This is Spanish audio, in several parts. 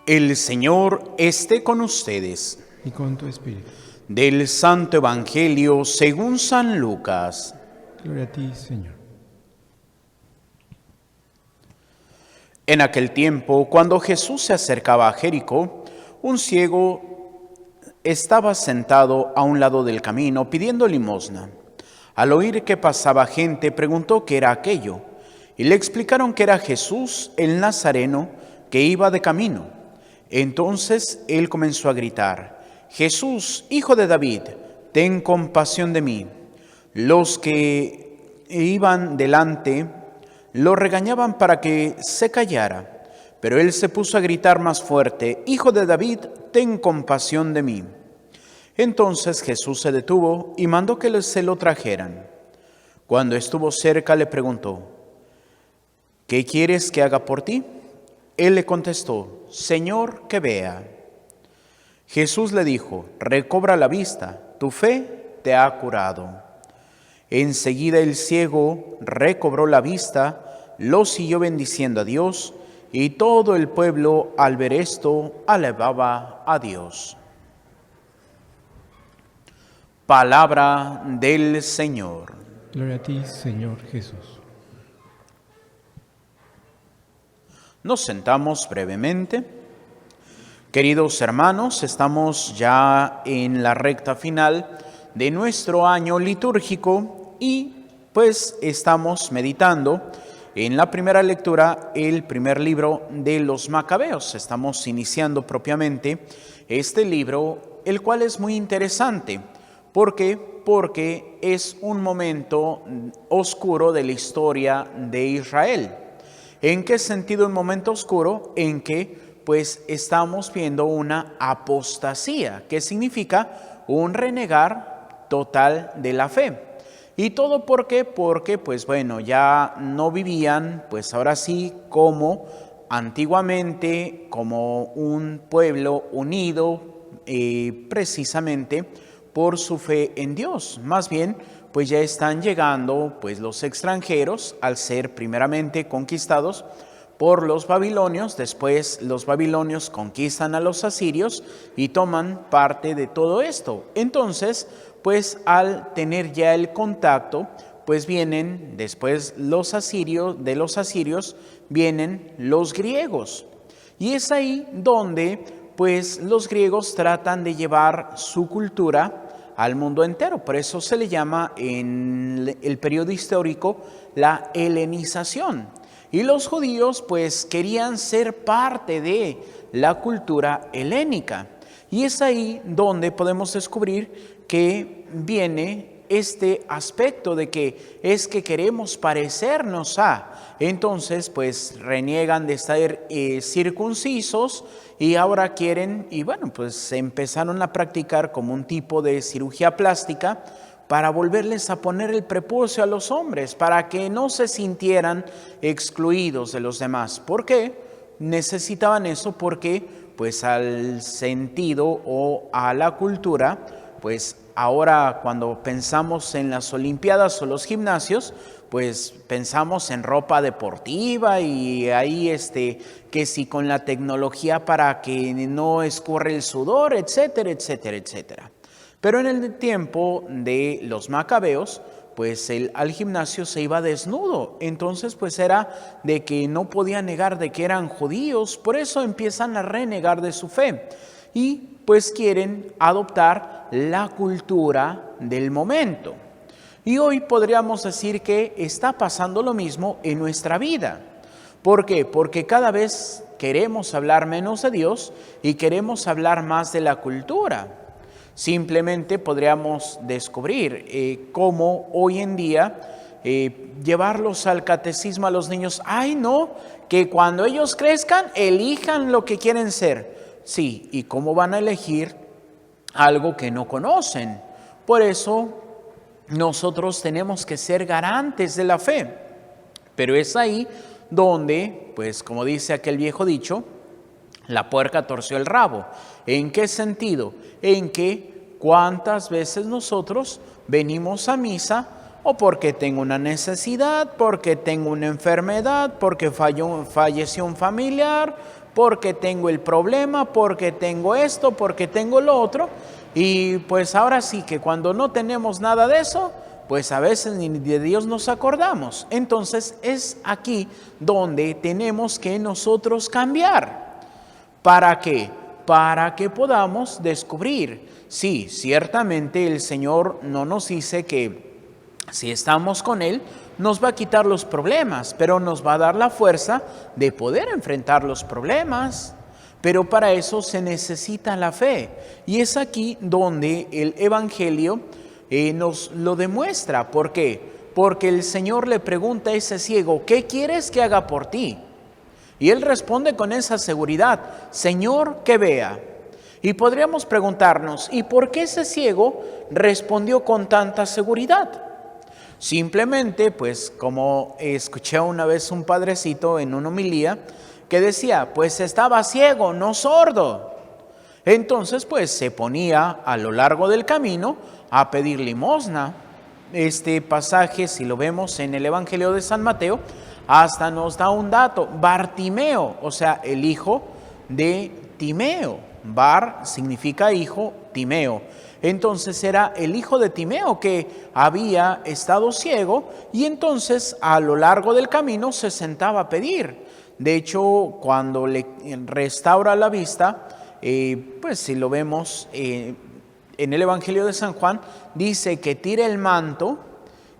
El Señor esté con ustedes. Y con tu espíritu. Del Santo Evangelio según San Lucas. Gloria a ti, Señor. En aquel tiempo, cuando Jesús se acercaba a Jericó, un ciego estaba sentado a un lado del camino pidiendo limosna. Al oír que pasaba gente, preguntó qué era aquello, y le explicaron que era Jesús el Nazareno que iba de camino. Entonces él comenzó a gritar: Jesús, hijo de David, ten compasión de mí. Los que iban delante lo regañaban para que se callara, pero él se puso a gritar más fuerte: Hijo de David, ten compasión de mí. Entonces Jesús se detuvo y mandó que se lo trajeran. Cuando estuvo cerca le preguntó: ¿qué quieres que haga por ti? Él le contestó: Señor, que vea. Jesús le dijo: recobra la vista, tu fe te ha curado. Enseguida el ciego recobró la vista, lo siguió bendiciendo a Dios, y todo el pueblo al ver esto alababa a Dios. Palabra del Señor. Gloria a ti, Señor Jesús. Nos sentamos brevemente. Queridos hermanos, estamos ya en la recta final de nuestro año litúrgico y pues estamos meditando en la primera lectura el primer libro de los Macabeos. Estamos iniciando propiamente este libro, el cual es muy interesante. ¿Por qué? Porque es un momento oscuro de la historia de Israel. ¿En qué sentido un momento oscuro? En que pues estamos viendo una apostasía, que significa un renegar total de la fe. ¿Y todo por qué? Porque pues bueno, ya no vivían pues ahora sí como antiguamente, como un pueblo unido precisamente por su fe en Dios. Más bien, pues ya están llegando pues los extranjeros al ser primeramente conquistados por los babilonios. Después los babilonios conquistan a los asirios y toman parte de todo esto. Entonces, pues al tener ya el contacto, pues vienen después los asirios, de los asirios vienen los griegos. Y es ahí donde pues los griegos tratan de llevar su cultura al mundo entero. Por eso se le llama en el periodo histórico la helenización. Y los judíos pues querían ser parte de la cultura helénica. Y es ahí donde podemos descubrir que viene este aspecto de que es que queremos parecernos a. Entonces pues reniegan de estar circuncisos y ahora quieren, y bueno, pues empezaron a practicar como un tipo de cirugía plástica para volverles a poner el prepucio a los hombres, para que no se sintieran excluidos de los demás. ¿Por qué? Necesitaban eso porque pues al sentido o a la cultura, pues ahora cuando pensamos en las Olimpiadas o los gimnasios, pues pensamos en ropa deportiva y ahí que si con la tecnología para que no escurra el sudor, etcétera, etcétera, etcétera. Pero en el tiempo de los macabeos, pues al gimnasio se iba desnudo. Entonces pues era de que no podía negar de que eran judíos. Por eso empiezan a renegar de su fe. Y pues quieren adoptar la cultura del momento. Y hoy podríamos decir que está pasando lo mismo en nuestra vida. ¿Por qué? Porque cada vez queremos hablar menos de Dios y queremos hablar más de la cultura. Simplemente podríamos descubrir cómo hoy en día llevarlos al catecismo a los niños. ¡Ay, no! Que cuando ellos crezcan, elijan lo que quieren ser. Sí, ¿y cómo van a elegir algo que no conocen? Por eso nosotros tenemos que ser garantes de la fe. Pero es ahí donde, pues como dice aquel viejo dicho, la puerca torció el rabo. ¿En qué sentido? En que cuántas veces nosotros venimos a misa o porque tengo una necesidad, porque tengo una enfermedad, porque falleció un familiar, porque tengo el problema, porque tengo esto, porque tengo lo otro. Y pues ahora sí que cuando no tenemos nada de eso, pues a veces ni de Dios nos acordamos. Entonces es aquí donde tenemos que nosotros cambiar. ¿Para qué? Para que podamos descubrir. Sí, ciertamente el Señor no nos dice que si estamos con Él, nos va a quitar los problemas, pero nos va a dar la fuerza de poder enfrentar los problemas. Pero para eso se necesita la fe. Y es aquí donde el Evangelio nos lo demuestra. ¿Por qué? Porque el Señor le pregunta a ese ciego, ¿qué quieres que haga por ti? Y él responde con esa seguridad, Señor, que vea. Y podríamos preguntarnos, ¿y por qué ese ciego respondió con tanta seguridad? Simplemente, pues como escuché una vez un padrecito en una homilía que decía, pues estaba ciego, no sordo. Entonces, pues se ponía a lo largo del camino a pedir limosna. Este pasaje, si lo vemos en el Evangelio de San Mateo, hasta nos da un dato, Bartimeo, o sea, el hijo de Timeo. Bar significa hijo, Timeo. Entonces era el hijo de Timeo que había estado ciego y entonces a lo largo del camino se sentaba a pedir. De hecho, cuando le restaura la vista, pues si lo vemos en el Evangelio de San Juan, dice que tira el manto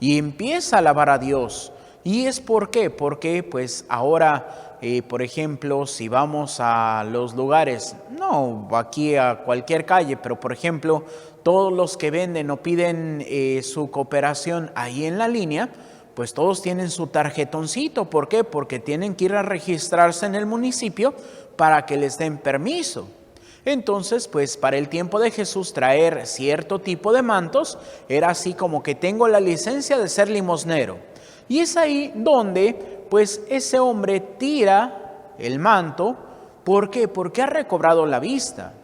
y empieza a alabar a Dios. ¿Y es por qué? Porque pues ahora, por ejemplo, si vamos a los lugares, no aquí a cualquier calle, pero por ejemplo, todos los que venden o piden su cooperación ahí en la línea, pues todos tienen su tarjetoncito. ¿Por qué? Porque tienen que ir a registrarse en el municipio para que les den permiso. Entonces, pues para el tiempo de Jesús traer cierto tipo de mantos era así como que tengo la licencia de ser limosnero. Y es ahí donde pues ese hombre tira el manto. ¿Por qué? Porque ha recobrado la vista.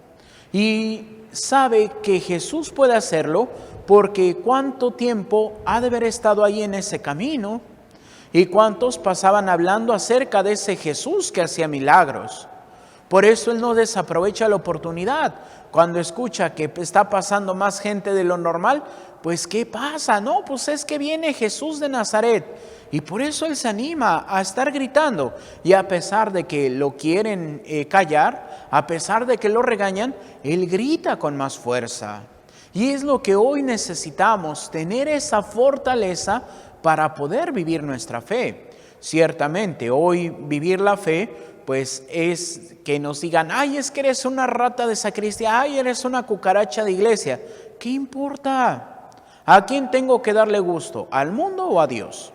Y sabe que Jesús puede hacerlo porque cuánto tiempo ha de haber estado ahí en ese camino. Y cuántos pasaban hablando acerca de ese Jesús que hacía milagros. Por eso él no desaprovecha la oportunidad. Cuando escucha que está pasando más gente de lo normal, pues ¿qué pasa? No, pues es que viene Jesús de Nazaret. Y por eso él se anima a estar gritando. Y a pesar de que lo quieren callar, a pesar de que lo regañan, él grita con más fuerza. Y es lo que hoy necesitamos, tener esa fortaleza para poder vivir nuestra fe. Ciertamente, hoy vivir la fe, pues es que nos digan, ay, es que eres una rata de sacristía, ay, eres una cucaracha de iglesia. ¿Qué importa? ¿A quién tengo que darle gusto? ¿Al mundo o a Dios?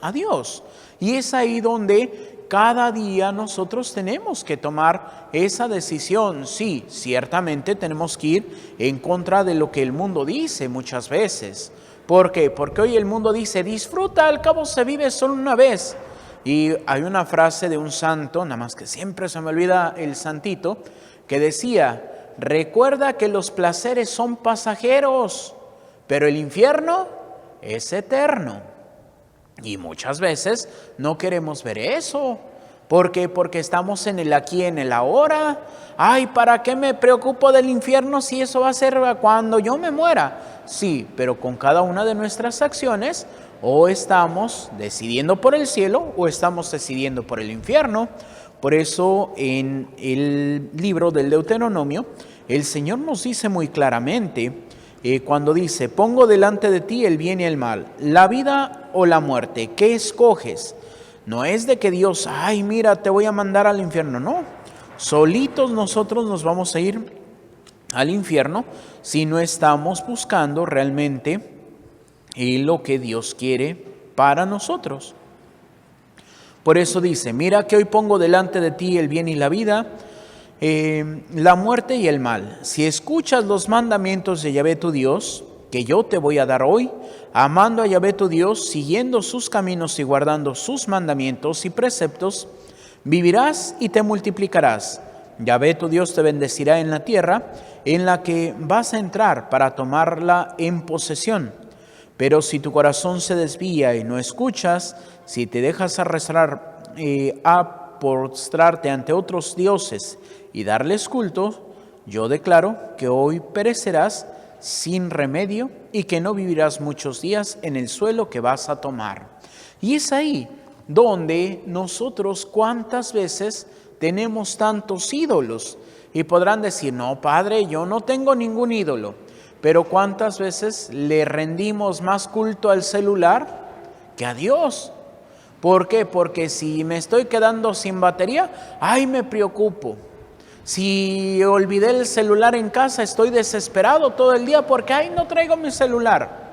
A Dios. Y es ahí donde cada día nosotros tenemos que tomar esa decisión. Sí, ciertamente tenemos que ir en contra de lo que el mundo dice muchas veces. ¿Por qué? Porque hoy el mundo dice, disfruta, al cabo se vive solo una vez. Y hay una frase de un santo, nada más que siempre se me olvida el santito, que decía, recuerda que los placeres son pasajeros, pero el infierno es eterno. Y muchas veces no queremos ver eso. ¿Por qué? Porque estamos en el aquí, en el ahora. Ay, ¿para qué me preocupo del infierno si eso va a ser cuando yo me muera? Sí, pero con cada una de nuestras acciones o estamos decidiendo por el cielo o estamos decidiendo por el infierno. Por eso en el libro del Deuteronomio, el Señor nos dice muy claramente, cuando dice, pongo delante de ti el bien y el mal, la vida o la muerte, ¿qué escoges? No es de que Dios, ay, mira, te voy a mandar al infierno, no. Solitos nosotros nos vamos a ir al infierno si no estamos buscando realmente lo que Dios quiere para nosotros. Por eso dice, mira que hoy pongo delante de ti el bien y la vida, la muerte y el mal. Si escuchas los mandamientos de Yahvé tu Dios, que yo te voy a dar hoy, amando a Yahvé tu Dios, siguiendo sus caminos y guardando sus mandamientos y preceptos, vivirás y te multiplicarás. Yahvé tu Dios te bendecirá en la tierra en la que vas a entrar para tomarla en posesión. Pero si tu corazón se desvía y no escuchas, si te dejas arrastrar postrarte ante otros dioses y darles culto, yo declaro que hoy perecerás sin remedio y que no vivirás muchos días en el suelo que vas a tomar. Y es ahí donde nosotros cuántas veces tenemos tantos ídolos. Y podrán decir, no, Padre, yo no tengo ningún ídolo. Pero cuántas veces le rendimos más culto al celular que a Dios. ¿Por qué? Porque si me estoy quedando sin batería, ¡ay, me preocupo! Si olvidé el celular en casa, estoy desesperado todo el día porque ¡ay, no traigo mi celular!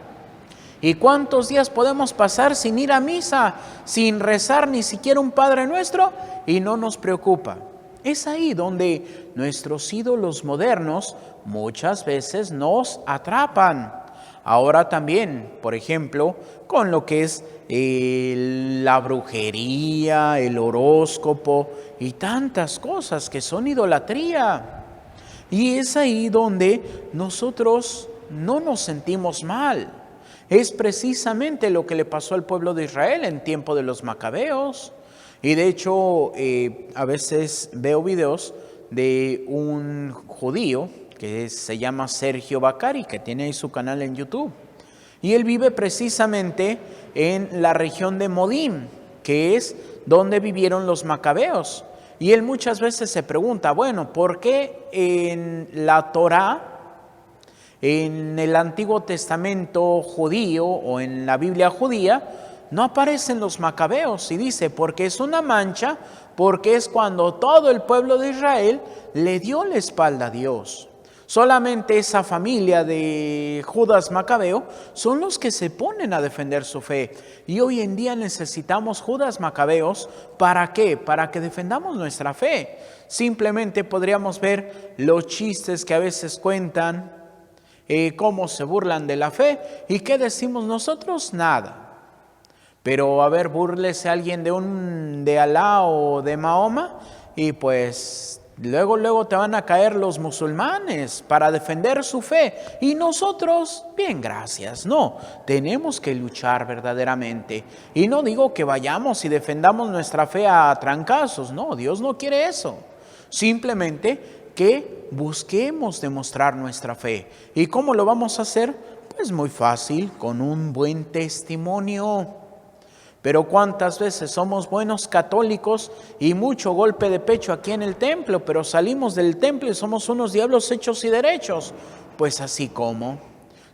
¿Y cuántos días podemos pasar sin ir a misa, sin rezar ni siquiera un Padre Nuestro? Y no nos preocupa. Es ahí donde nuestros ídolos modernos muchas veces nos atrapan. Ahora también, por ejemplo, con lo que es la brujería, el horóscopo y tantas cosas que son idolatría. Y es ahí donde nosotros no nos sentimos mal. Es precisamente lo que le pasó al pueblo de Israel en tiempo de los macabeos. Y de hecho, a veces veo videos de un judío que se llama Sergio Bacari, que tiene ahí su canal en YouTube. Y él vive precisamente en la región de Modim, que es donde vivieron los macabeos. Y él muchas veces se pregunta, bueno, ¿por qué en la Torá, en el Antiguo Testamento judío o en la Biblia judía, no aparecen los macabeos? Y dice, porque es una mancha, porque es cuando todo el pueblo de Israel le dio la espalda a Dios. Solamente esa familia de Judas Macabeo son los que se ponen a defender su fe. Y hoy en día necesitamos Judas Macabeos. ¿Para qué? Para que defendamos nuestra fe. Simplemente podríamos ver los chistes que a veces cuentan, cómo se burlan de la fe. ¿Y qué decimos nosotros? Nada. Pero a ver, búrlese alguien de Alá o de Mahoma y pues luego te van a caer los musulmanes para defender su fe. Y nosotros, bien, gracias. No, tenemos que luchar verdaderamente. Y no digo que vayamos y defendamos nuestra fe a trancazos. No, Dios no quiere eso. Simplemente que busquemos demostrar nuestra fe. ¿Y cómo lo vamos a hacer? Pues muy fácil, con un buen testimonio. Pero cuántas veces somos buenos católicos y mucho golpe de pecho aquí en el templo, pero salimos del templo y somos unos diablos hechos y derechos. Pues así como,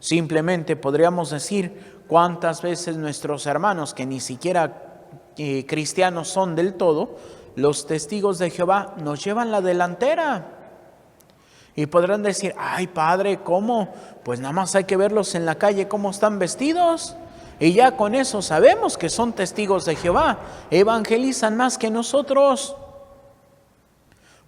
simplemente podríamos decir cuántas veces nuestros hermanos que ni siquiera cristianos son del todo, los testigos de Jehová nos llevan la delantera. Y podrán decir, ay Padre, ¿cómo? Pues nada más hay que verlos en la calle cómo están vestidos. Y ya con eso sabemos que son testigos de Jehová. Evangelizan más que nosotros.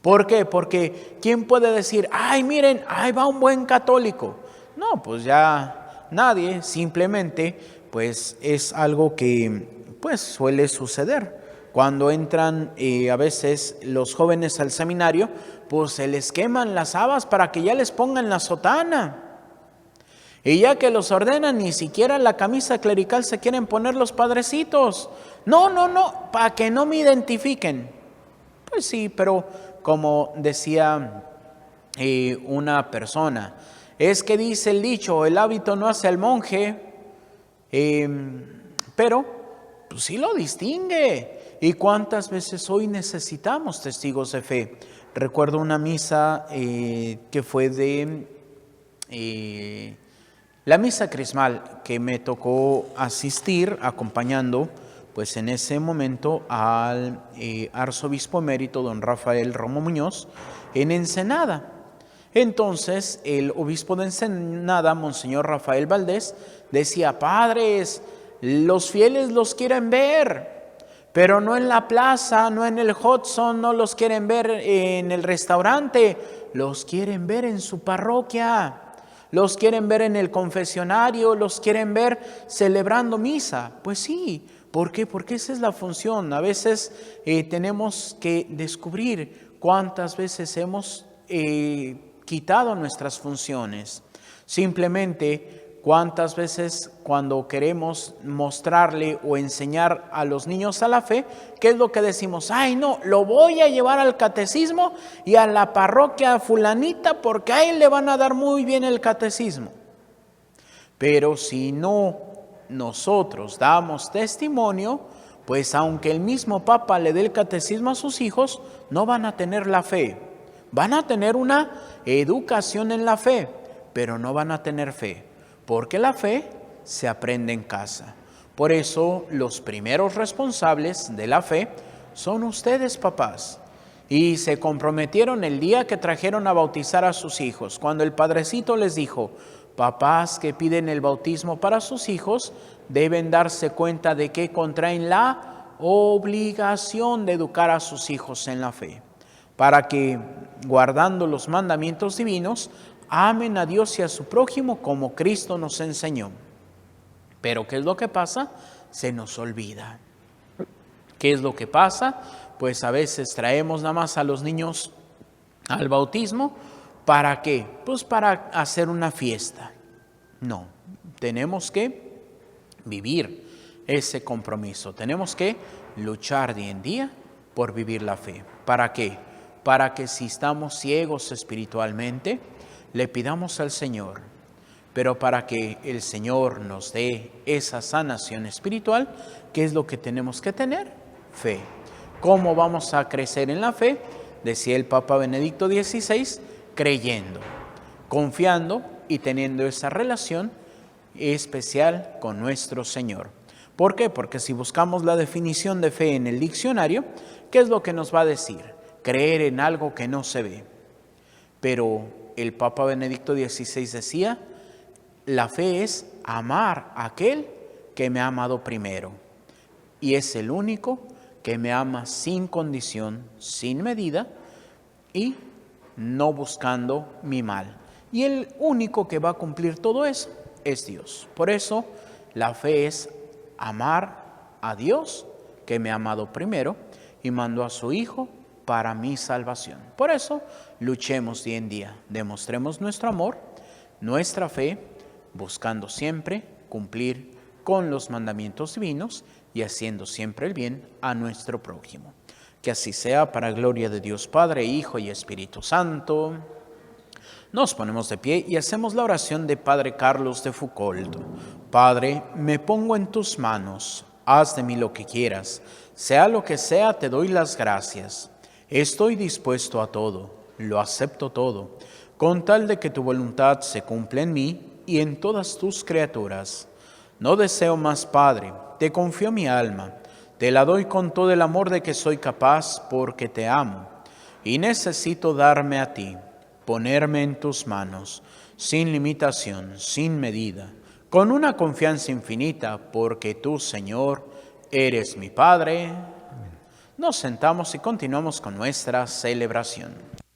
¿Por qué? Porque ¿quién puede decir, ay miren, ahí va un buen católico? No, pues ya nadie. Simplemente pues es algo que pues suele suceder. Cuando entran a veces los jóvenes al seminario, pues se les queman las habas para que ya les pongan la sotana. Y ya que los ordenan, ni siquiera la camisa clerical se quieren poner los padrecitos. No, para que no me identifiquen. Pues sí, pero como decía una persona, es que dice el dicho, el hábito no hace al monje, pero pues sí lo distingue. ¿Y cuántas veces hoy necesitamos testigos de fe? Recuerdo una misa que fue de la misa crismal que me tocó asistir acompañando pues en ese momento al arzobispo emérito don Rafael Romo Muñoz en Ensenada. Entonces el obispo de Ensenada, monseñor Rafael Valdés, decía, padres, los fieles los quieren ver, pero no en la plaza, no en el Hudson, no los quieren ver en el restaurante, los quieren ver en su parroquia. Los quieren ver en el confesionario, los quieren ver celebrando misa. Pues sí, ¿por qué? Porque esa es la función. A veces tenemos que descubrir cuántas veces hemos quitado nuestras funciones. Simplemente ¿Cuántas veces cuando queremos mostrarle o enseñar a los niños a la fe, qué es lo que decimos? Ay, no, lo voy a llevar al catecismo y a la parroquia fulanita porque a él le van a dar muy bien el catecismo. Pero si no nosotros damos testimonio, pues aunque el mismo Papa le dé el catecismo a sus hijos, no van a tener la fe. Van a tener una educación en la fe, pero no van a tener fe. Porque la fe se aprende en casa. Por eso los primeros responsables de la fe son ustedes, papás. Y se comprometieron el día que trajeron a bautizar a sus hijos. Cuando el padrecito les dijo, papás que piden el bautismo para sus hijos, deben darse cuenta de que contraen la obligación de educar a sus hijos en la fe. Para que, guardando los mandamientos divinos, amen a Dios y a su prójimo como Cristo nos enseñó. Pero ¿qué es lo que pasa? Se nos olvida. ¿Qué es lo que pasa? Pues a veces traemos nada más a los niños al bautismo. ¿Para qué? Pues para hacer una fiesta. No, tenemos que vivir ese compromiso. Tenemos que luchar día en día por vivir la fe. ¿Para qué? Para que si estamos ciegos espiritualmente, le pidamos al Señor, pero para que el Señor nos dé esa sanación espiritual, ¿qué es lo que tenemos que tener? Fe. ¿Cómo vamos a crecer en la fe? Decía el Papa Benedicto XVI, creyendo, confiando y teniendo esa relación especial con nuestro Señor. ¿Por qué? Porque si buscamos la definición de fe en el diccionario, ¿qué es lo que nos va a decir? Creer en algo que no se ve. Pero el Papa Benedicto XVI decía, la fe es amar a aquel que me ha amado primero. Y es el único que me ama sin condición, sin medida y no buscando mi mal. Y el único que va a cumplir todo eso es Dios. Por eso la fe es amar a Dios que me ha amado primero y mandó a su Hijo para mi salvación. Por eso, luchemos día en día, demostremos nuestro amor, nuestra fe, buscando siempre cumplir con los mandamientos divinos y haciendo siempre el bien a nuestro prójimo. Que así sea para gloria de Dios Padre, Hijo y Espíritu Santo. Nos ponemos de pie y hacemos la oración de Padre Carlos de Foucault. Padre, me pongo en tus manos, haz de mí lo que quieras, sea lo que sea, te doy las gracias. Estoy dispuesto a todo, lo acepto todo, con tal de que tu voluntad se cumpla en mí y en todas tus criaturas. No deseo más, Padre, te confío mi alma, te la doy con todo el amor de que soy capaz porque te amo y necesito darme a ti, ponerme en tus manos, sin limitación, sin medida, con una confianza infinita porque tú, Señor, eres mi Padre. Nos sentamos y continuamos con nuestra celebración.